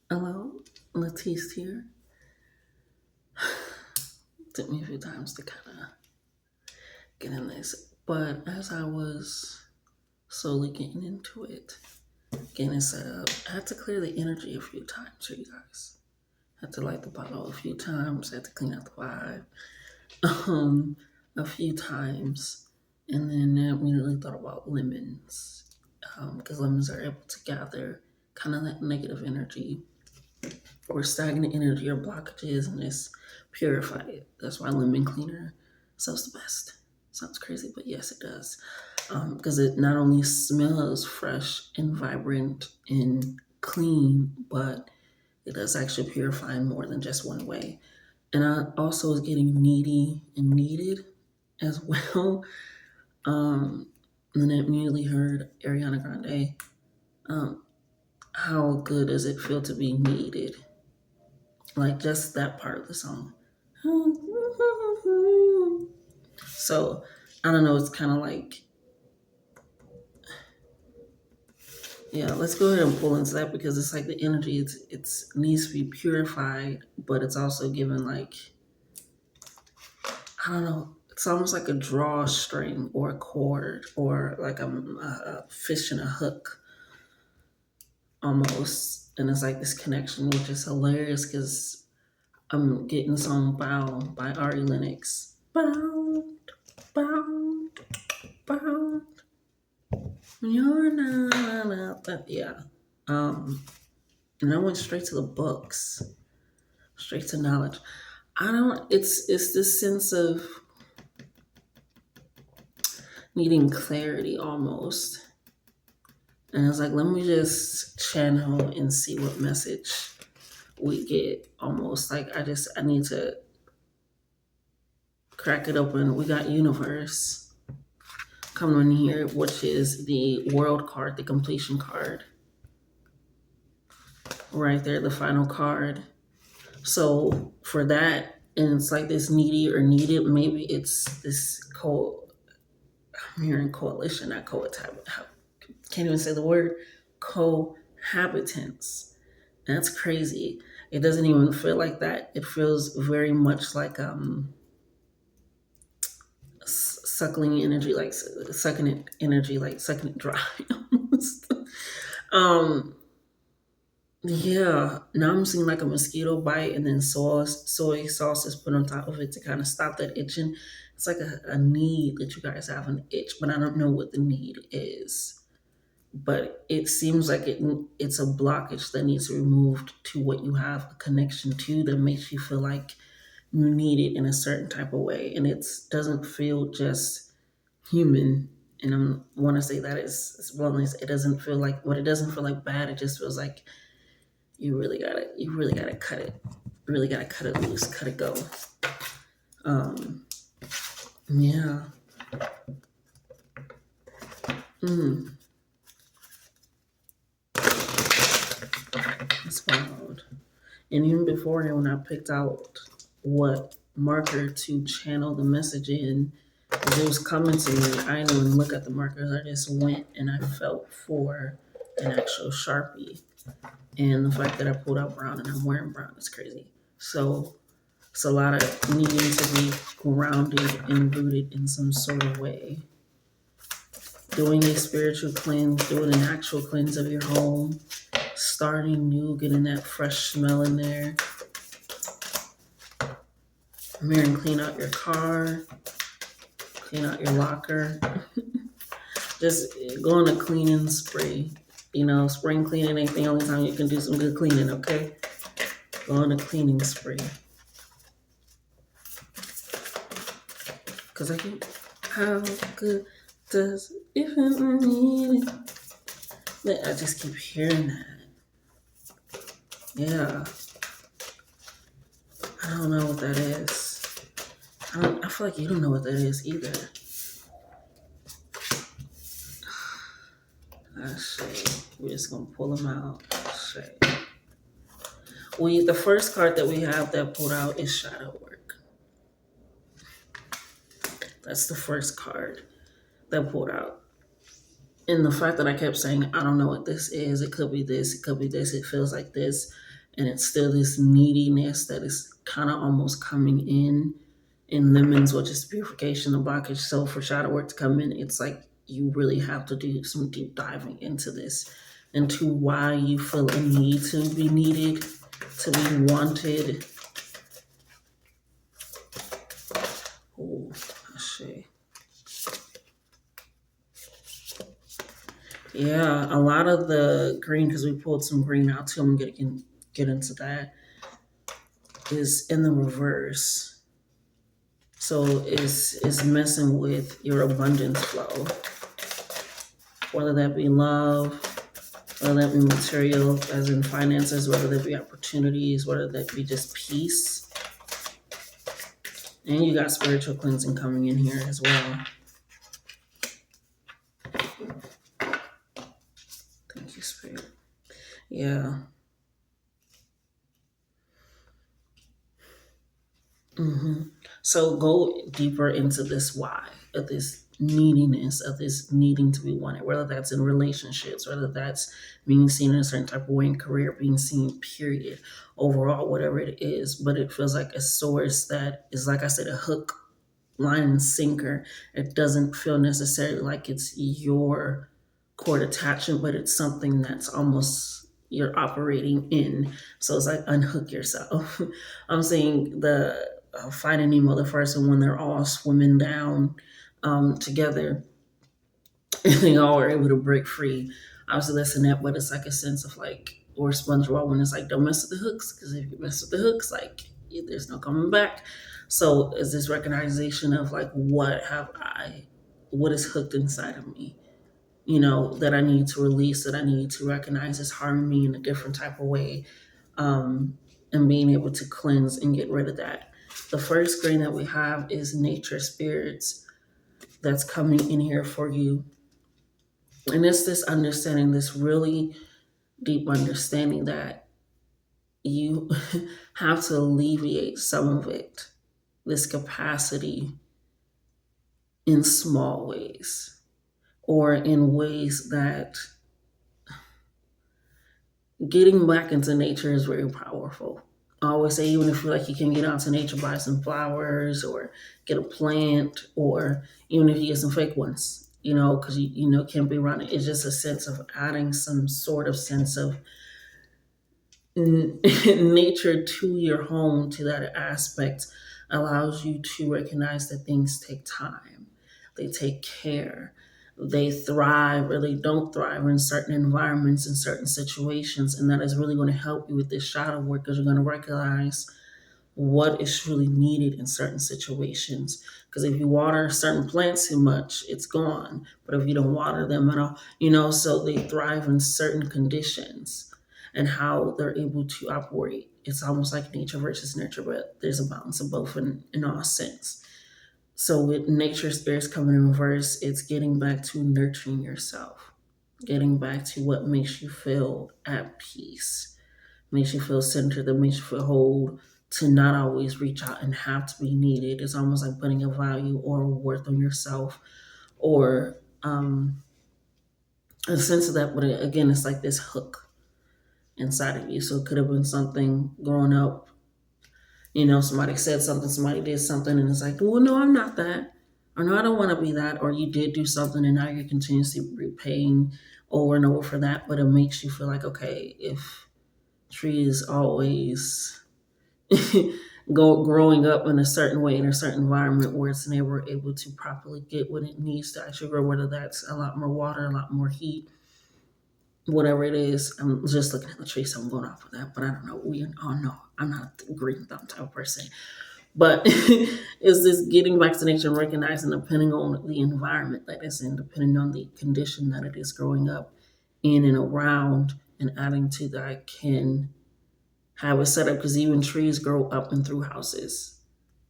Hello, Latisse here. Took me a few times to kind of get in this, but as I was slowly getting into it, getting it set up, I had to clear the energy a few times for you guys. Had to light the bottle a few times, had to clean out the vibe a few times, and then I immediately thought about lemons because lemons are able to gather kind of that negative energy or stagnant energy or blockages and just purify it. That's why lemon cleaner smells the best. Sounds crazy, but yes, it does. Because it not only smells fresh and vibrant and clean, but it does actually purify more than just one way. And I also was getting needy and needed as well. And then I immediately heard Ariana Grande. Um, how good does it feel to be needed? Like just that part of the song. So I don't know. It's kind of like, yeah. Let's go ahead and pull into that because it's like the energy. It's needs to be purified, but it's also given like, I don't know. It's almost like a drawstring or a cord or like a fish in a hook almost. And it's like this connection, which is hilarious because I'm getting the song Bound by Ari Lennox. Bound, bound, bound. You're not that, yeah. Um, and I went straight to the books, straight to knowledge. I don't. It's this sense of needing clarity almost, and it's like let me just channel and see what message we get. Almost like I need to crack it open. We got universe coming in here, which is the world card, the completion card, right there, the final card. So for that, and it's like this needy or needed, maybe it's this I'm hearing coalition, not can't even say the word, cohabitants. That's crazy. It doesn't even feel like that. It feels very much like suckling energy, like sucking it energy, like sucking it dry almost. um, Yeah, now I'm seeing like a mosquito bite and then soy sauce is put on top of it to kind of stop that itching. It's like a need that you guys have an itch, but I don't know what the need is. But it seems like it's a blockage that needs removed to what you have a connection to that makes you feel like you need it in a certain type of way, and it doesn't feel just human. And I want to say that as well as it doesn't feel like what it doesn't feel like bad. It just feels like you really gotta cut it. Really gotta cut it loose, cut it go. Um, yeah. Mm, that's wild. And even before that, when I picked out what marker to channel the message in, as it was coming to me, I didn't even look at the markers. I just went and I felt for an actual Sharpie. And the fact that I pulled out brown and I'm wearing brown is crazy. So it's a lot of needing to be grounded and rooted in some sort of way. Doing a spiritual cleanse, doing an actual cleanse of your home, starting new, getting that fresh smell in there. Come here and clean out your car, clean out your locker. Just go on a cleaning spree. You know, spring cleaning ain't the only time you can do some good cleaning, okay? Go on a cleaning spree. Because I can, how good does it feel need it? I just keep hearing that. Yeah. I don't know what that is. I feel like you don't know what that is either. We're just gonna pull them out. The first card that we have that pulled out is shadow work. That's the first card that pulled out. And the fact that I kept saying, I don't know what this is, it could be this, it could be this, it feels like this. and it's still this neediness that is kind of almost coming in lemons, which is purification of blockage. So for shadow work to come in, it's like you really have to do some deep diving into this, into why you feel a need to be needed, to be wanted. Oh, let's see. Yeah, a lot of the green, because we pulled some green out too, I'm gonna get into that, is in the reverse. So it's messing with your abundance flow, whether that be love, whether that be material, as in finances, whether that be opportunities, whether that be just peace. And you got spiritual cleansing coming in here as well. Thank you, Spirit. Yeah. So go deeper into this why, of this neediness, of this needing to be wanted, whether that's in relationships, whether that's being seen in a certain type of way in career, being seen, period, overall, whatever it is. But it feels like a source that is, like I said, a hook, line, and sinker. It doesn't feel necessarily like it's your cord attachment, but it's something that's almost you're operating in. So it's like unhook yourself. I'm saying the Finding Nemo, the first one, when they're all swimming down together and they all are able to break free. Obviously, that's a net, but it's like a sense of like, or SpongeBob when it's like, don't mess with the hooks, because if you mess with the hooks, like there's no coming back. So is this recognition of like, what is hooked inside of me? That I need to release, that I need to recognize is harming me in a different type of way, and being able to cleanse and get rid of that. The first grain that we have is nature spirits that's coming in here for you. And it's this understanding, this really deep understanding that you have to alleviate some of it, this capacity, in small ways or in ways that getting back into nature is very powerful. I always say, even if you like, you can get out to nature, buy some flowers or get a plant, or even if you get some fake ones, because you can't be running. It's just a sense of adding some sort of sense of nature to your home, to that aspect, allows you to recognize that things take time, they take care, they thrive or they don't thrive in certain environments, in certain situations. And that is really going to help you with this shadow work, because you're going to recognize what is truly needed in certain situations. Because if you water certain plants too much, it's gone. But if you don't water them at all, so they thrive in certain conditions, and how they're able to operate. It's almost like nature versus nurture, but there's a balance of both in all sense. So with nature spirits coming in reverse, it's getting back to nurturing yourself, getting back to what makes you feel at peace, makes you feel centered, that makes you feel whole, to not always reach out and have to be needed. It's almost like putting a value or a worth on yourself, or a sense of that. But again, it's like this hook inside of you. So it could have been something growing up. Somebody said something, somebody did something, and it's like, well, no, I'm not that. Or no, I don't want to be that. Or you did do something, and now you're continuously repaying over and over for that. But it makes you feel like, okay, if trees always growing up in a certain way, in a certain environment where it's never able to properly get what it needs to actually grow, whether that's a lot more water, a lot more heat, whatever it is. I'm just looking at the tree, so I'm going off of that. But I don't know. We all know I'm not a green thumb type of person. But is this getting back to nature and recognizing, depending on the environment that it's in, depending on the condition that it is growing up in and around, and adding to that, can have a setup, because even trees grow up and through houses,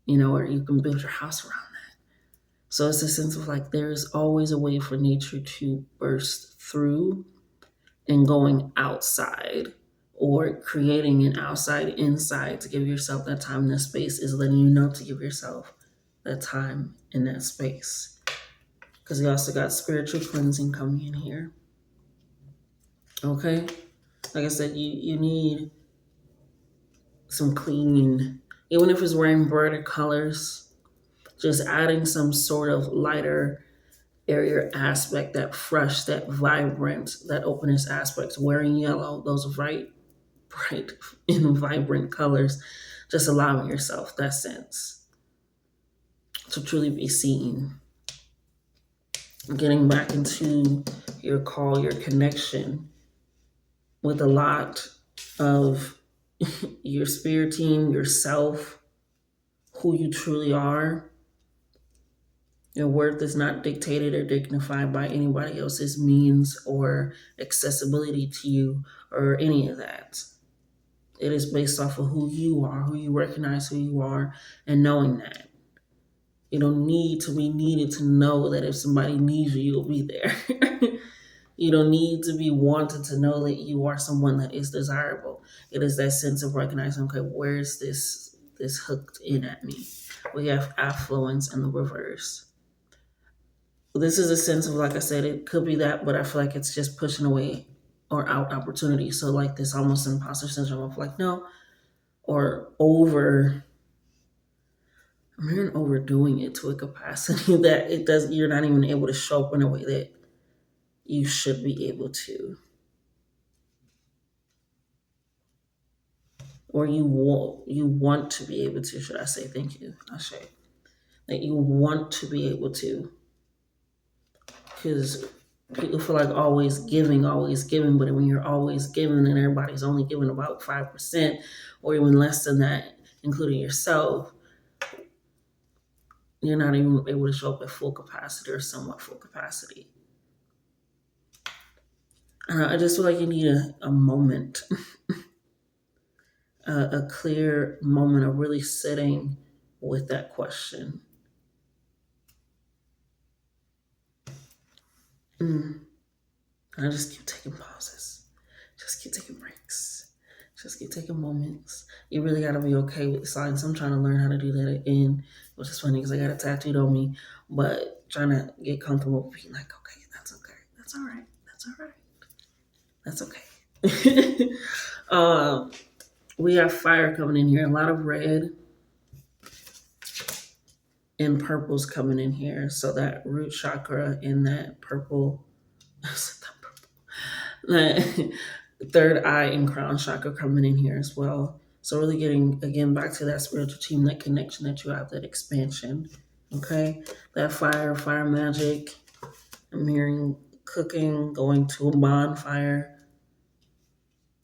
or you can build your house around that. So it's a sense of like, there's always a way for nature to burst through, and going outside or creating an outside inside to give yourself that time and that space is letting you know to give yourself that time and that space. Because you also got spiritual cleansing coming in here. Okay? Like I said, you need some clean, even if it's wearing brighter colors, just adding some sort of lighter, airier aspect, that fresh, that vibrant, that openness aspect. Wearing yellow, those bright and vibrant colors, just allowing yourself that sense to truly be seen. Getting back into your call, your connection with a lot of your spirit team, yourself, who you truly are. Your worth is not dictated or dignified by anybody else's means or accessibility to you or any of that. It is based off of who you are, who you recognize who you are, and knowing that. You don't need to be needed to know that if somebody needs you, you'll be there. You don't need to be wanted to know that you are someone that is desirable. It is that sense of recognizing, okay, where's this hooked in at me? We have affluence in the reverse. This is a sense of, like I said, it could be that, but I feel like it's just pushing away or out opportunity. So like this almost imposter syndrome of like, no, or over, I'm hearing overdoing it to a capacity that it does, you're not even able to show up in a way that you should be able to. Or you want to be able to, should I say, thank you, Ashe. That you want to be able to. Because people feel like always giving, but when you're always giving and everybody's only giving about 5% or even less than that, including yourself, you're not even able to show up at full capacity or somewhat full capacity. I just feel like you need a moment, a clear moment of really sitting with that question. I just keep taking pauses. Just keep taking breaks. Just keep taking moments. You really got to be okay with the silence. I'm trying to learn how to do that again, which is funny because I got it tattooed on me, but trying to get comfortable with being like, okay, that's okay. That's all right. That's all right. That's okay. We have fire coming in here. A lot of red and purples coming in here. So that root chakra and that purple, that third eye and crown chakra coming in here as well. So really getting, again, back to that spiritual team, that connection that you have, that expansion, okay? That fire magic. I'm hearing cooking, going to a bonfire,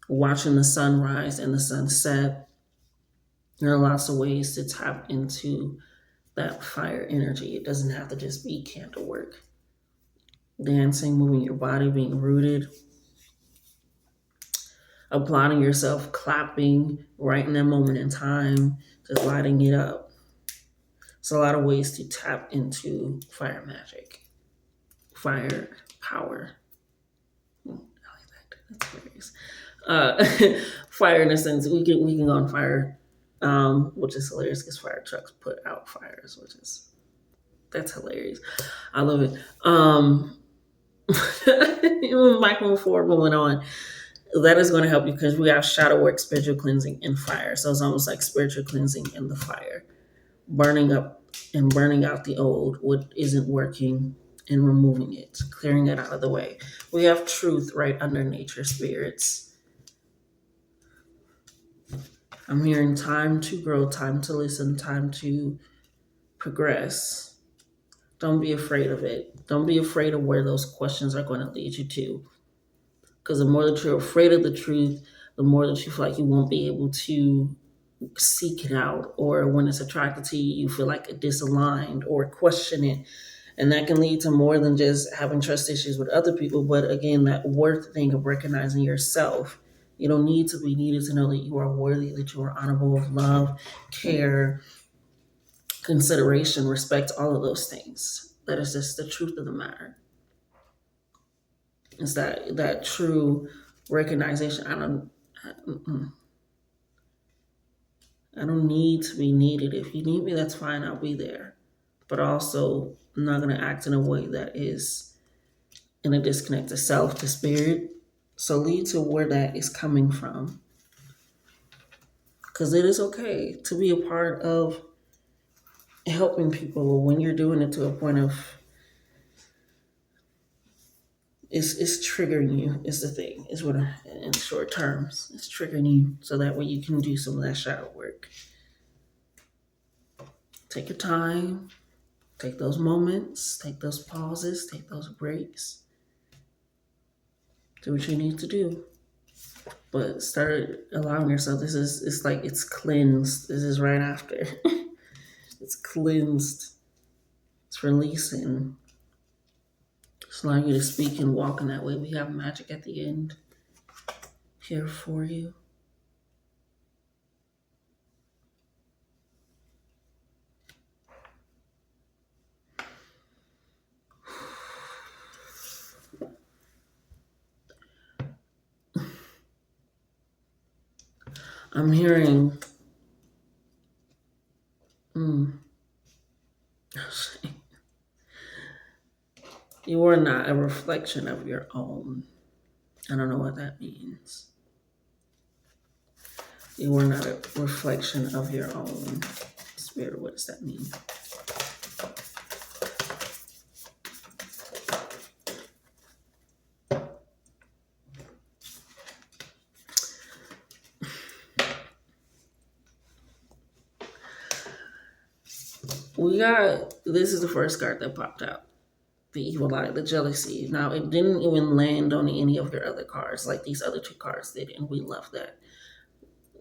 watching the sunrise and the sunset. There are lots of ways to tap into that fire energy. It doesn't have to just be candle work. Dancing, moving your body, being rooted, applauding yourself, clapping right in that moment in time, just lighting it up. So a lot of ways to tap into fire magic, fire power. I like that. That's hilarious. Fire in a sense, we can go on fire, which is hilarious because fire trucks put out fires, that's hilarious. I love it. Even Michael Ford moving on. That is going to help you because we have shadow work, spiritual cleansing, and fire. So it's almost like spiritual cleansing and the fire, burning up and burning out the old, what isn't working, and removing it, clearing it out of the way. We have truth right under nature spirits. I'm hearing time to grow, time to listen, time to progress. Don't be afraid of it. Don't be afraid of where those questions are going to lead you to. Because the more that you're afraid of the truth, the more that you feel like you won't be able to seek it out. Or when it's attracted to you, you feel like disaligned or question it. And that can lead to more than just having trust issues with other people, but again, that worth thing of recognizing yourself. You don't need to be needed to know that you are worthy, that you are honorable of love, care, consideration, respect, all of those things. That is just the truth of the matter. It's that true recognition. I don't need to be needed. If you need me, that's fine. I'll be there. But also, I'm not going to act in a way that is in a disconnect to self, to spirit. So lead to where that is coming from. Because it is okay to be a part of helping people when you're doing it to a point of it's triggering you is the thing. Is what in short terms. It's triggering you so that way you can do some of that shadow work. Take your time, take those moments, take those pauses, take those breaks. Do what you need to do. But start allowing yourself. This is it's like it's cleansed. This is right after. It's cleansed. It's releasing. It's allowing you to speak and walk in that way. We have magic at the end here for you. I'm hearing you are not a reflection of your own. I don't know what that means. You are not a reflection of your own. Spirit, what does that mean? We got, this is the first card that popped out. The evil eye, the jealousy. Now, it didn't even land on any of your other cards, like these other two cards did, and we left that.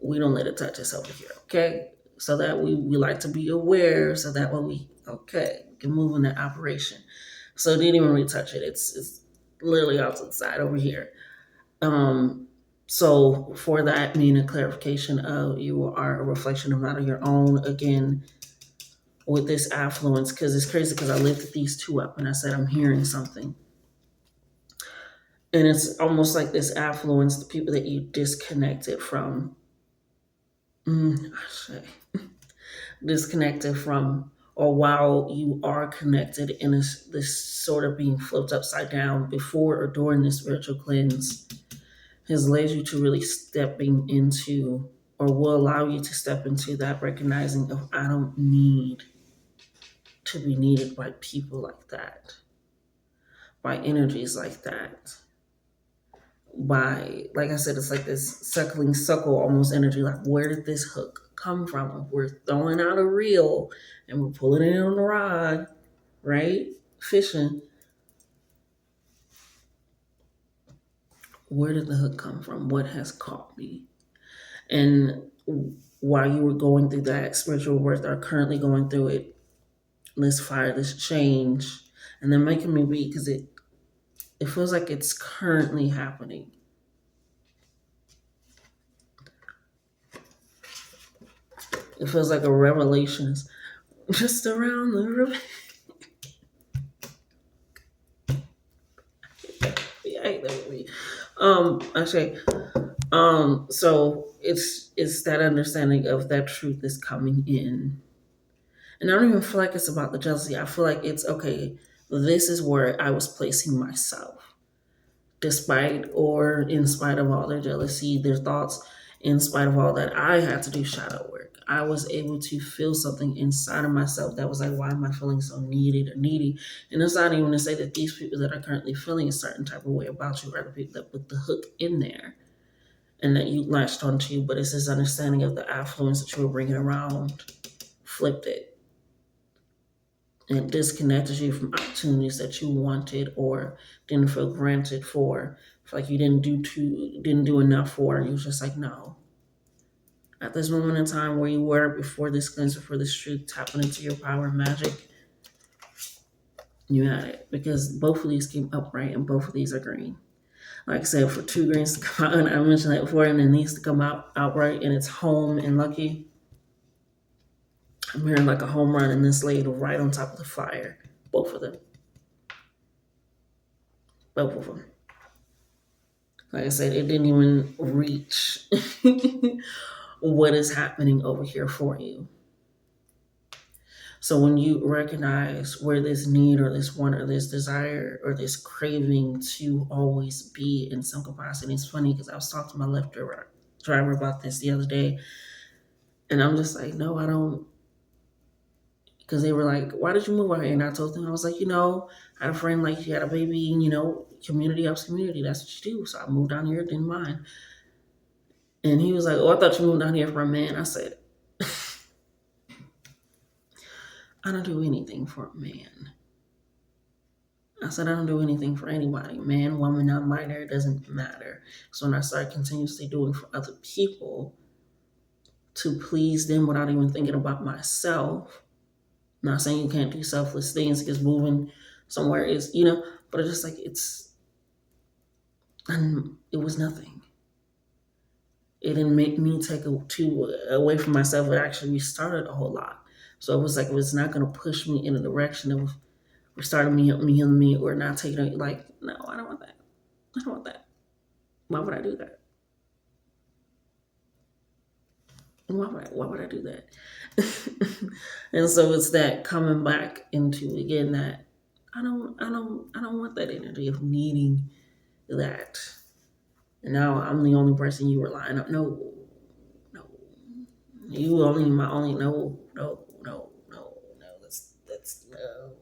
We don't let it touch us over here, okay? So that we like to be aware, so that when we can move in that operation. So it didn't even really touch it. It's literally off to the side over here. So for that, meaning a clarification of you are a reflection of not of your own. Again, with this affluence, because it's crazy because I lifted these two up and I said I'm hearing something. And it's almost like this affluence, the people that you disconnected from. Disconnected from, or while you are connected in this sort of being flipped upside down before or during this spiritual cleanse, has led you to really stepping into, or will allow you to step into that recognizing of I don't need to be needed by people like that, by energies like that, by, like I said, it's like this suckling suckle almost energy. Like, where did this hook come from? If we're throwing out a reel and we're pulling it on the rod, right? Fishing. Where did the hook come from? What has caught me? And while you were going through that spiritual work, or currently going through it, this fire, this change, and they're making me read because it feels like it's currently happening. It feels like a revelation is just around the river. I hate that movie. Actually, so it's that understanding of that truth is coming in. And I don't even feel like it's about the jealousy. I feel like it's okay, this is where I was placing myself. Despite or in spite of all their jealousy, their thoughts, in spite of all that, I had to do shadow work. I was able to feel something inside of myself that was like, why am I feeling so needed or needy? And it's not even to say that these people that are currently feeling a certain type of way about you are the people that put the hook in there and that you latched onto, but it's this understanding of the affluence that you were bringing around, flipped it, and disconnected you from opportunities that you wanted or didn't feel granted for. Feel like you didn't do enough for. You was just like, no. At this moment in time where you were before this cleanse, before this truth, tapping into your power and magic, you had it. Because both of these came upright and both of these are green. Like I said, for 2 greens to come out, and I mentioned that before, and then these to come out outright, and it's home and lucky. I'm hearing like a home run in this ladle right on top of the fire. Both of them. Both of them. Like I said, it didn't even reach what is happening over here for you. So when you recognize where this need or this want or this desire or this craving to always be in some capacity, it's funny because I was talking to my Lyft driver about this the other day, And I'm just like, no, I don't. Because they were like, why did you move out here? And I told them, I was like, I had a friend, like, she had a baby, and, community helps community. That's what you do. So I moved down here, didn't mind. And he was like, oh, I thought you moved down here for a man. I said, I don't do anything for a man. I said, I don't do anything for anybody. Man, woman, non binary, doesn't matter. So when I started continuously doing for other people to please them without even thinking about myself, I'm not saying you can't do selfless things because moving somewhere is, but it's just like it was nothing. It didn't make me take too away from myself. It actually restarted a whole lot. So it was like it was not going to push me in a direction of restarting me, or not taking it. Like, no, I don't want that. I don't want that. Why would I do that? Why would I do that? And so it's that coming back into again that I don't want that energy of needing that. And now I'm the only person you relying on. No, no. You only my only no. That's no.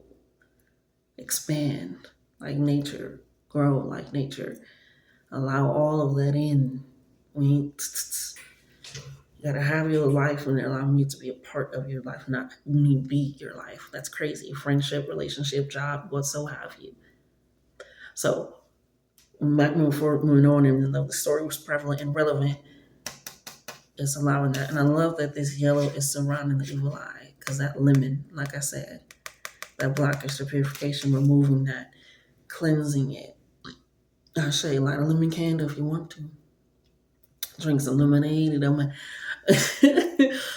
Expand like nature, grow like nature. Allow all of that in. You gotta have your life and allow me to be a part of your life, not me be your life. That's crazy. Friendship, relationship, job, what so have you. So back moving on, even though the story was prevalent and relevant, it's allowing that. And I love that this yellow is surrounding the evil eye, because that lemon, like I said, that blockage to purification, removing that, cleansing it. I'll show you a lot of lemon candle if you want to. Drink some lemonade,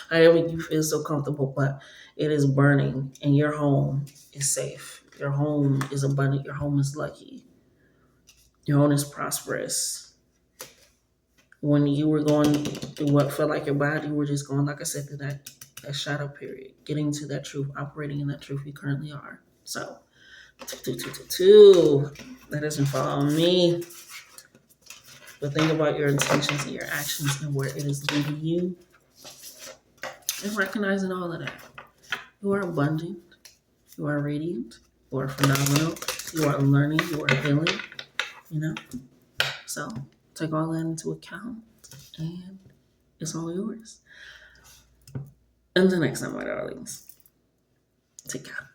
however you feel so comfortable, but it is burning and your home is safe. Your home is abundant. Your home is lucky. Your home is prosperous. When you were going through what felt like your body, you were just going, like I said, through that shadow period, getting to that truth, operating in that truth you currently are. So, that doesn't follow me. But think about your intentions and your actions and where it is leading you, and recognizing all of that. You are abundant. You are radiant. You are phenomenal. You are learning. You are healing. So take all that into account, and it's all yours. Until next time, my darlings. Take care.